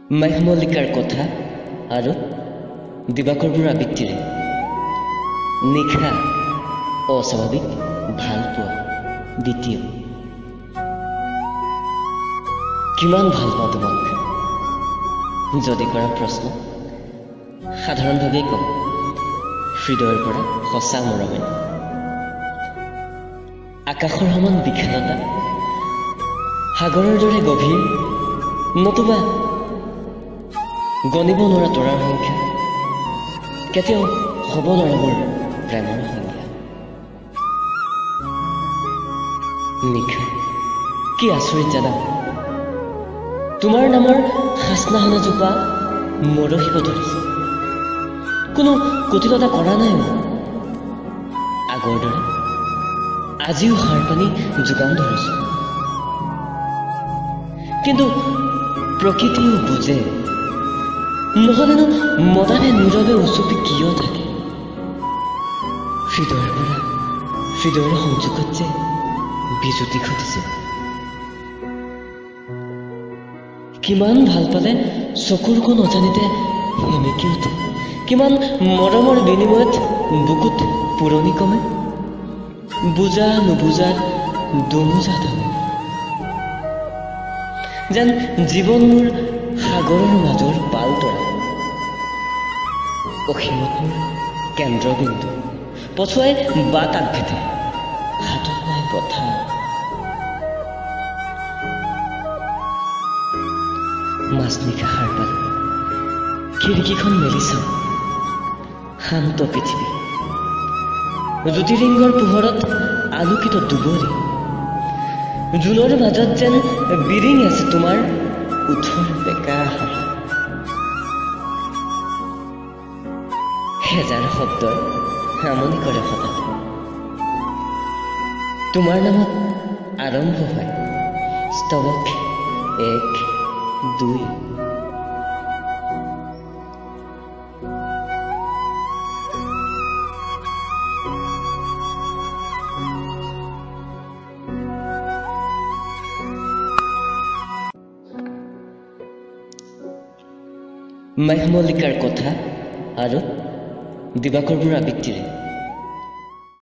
মেঘমল্লিকাৰ কথা আৰু দিবাকৰবোৰ আবৃত্তিৰে নিশা অস্বাভাৱিক ভাল পোৱা দ্বিতীয়। কিমান ভাল পাওঁ তোমাক যদি কৰা প্ৰশ্ন সাধাৰণভাৱেই কম, হৃদয়ৰ পৰা সঁচা মৰমে। আকাশৰ সমান বিশালতা, সাগৰৰ দৰে গভীৰ, নতুবা গণিব নোৱাৰা তৰাৰ সংখ্যা, কেতিয়াও হ'ব নোৱাৰা মোৰ প্ৰেমৰ সংজ্ঞা। নিশা কি আচৰিত জানা, তোমাৰ নামৰ সাজনাহানাজোপা মৰহিব ধৰিছে, কোনো কঠিনতা কৰা নাই মই, আগৰ দৰে আজিও সাৰ পানী যোগান ধৰিছো। কিন্তু প্ৰকৃতিও বুজে, নহলেনো মদানে নীৰৱে উচুপি কিয় থাকে। হৃদয়ৰ পৰা হৃদয়ৰ সংযোগত যে বিজুতি ঘটিছে। কিমান ভাল পালে চকুৰ কোণ অজানিতে সেমেকি উঠে, কিমান মৰমৰ বিনিময়ত বুকুত পুৰণি কমে, বুজা নুবুজাত দুমোজা ধৰে। যেন জীৱন মোৰ সাগৰৰ মাজৰ পালতৰা, অসীমত মোৰ কেন্দ্ৰবিন্দু, পছুৱাই বাট আগভেটে, হাতত নাই পথা। মাজনিশা সাৰ পালে খিৰিকীখন মেলি চাওঁ, শান্ত পৃথিৱী, জ্যোতিৰিংগৰ পোহৰত আলোকিত দুবৰি, জোনৰ মাজত যেন বিৰিং আছে তোমাৰ ওঠৰ বেকা হাত। হেজাৰ শব্দই আমনি কৰে হঠাৎ, তোমাৰ নামত আৰম্ভ হয় স্তৱক 1, 2। মেঘমল্লিকাৰ কথা আৰু দিবাকৰবোৰ আবৃত্তিৰে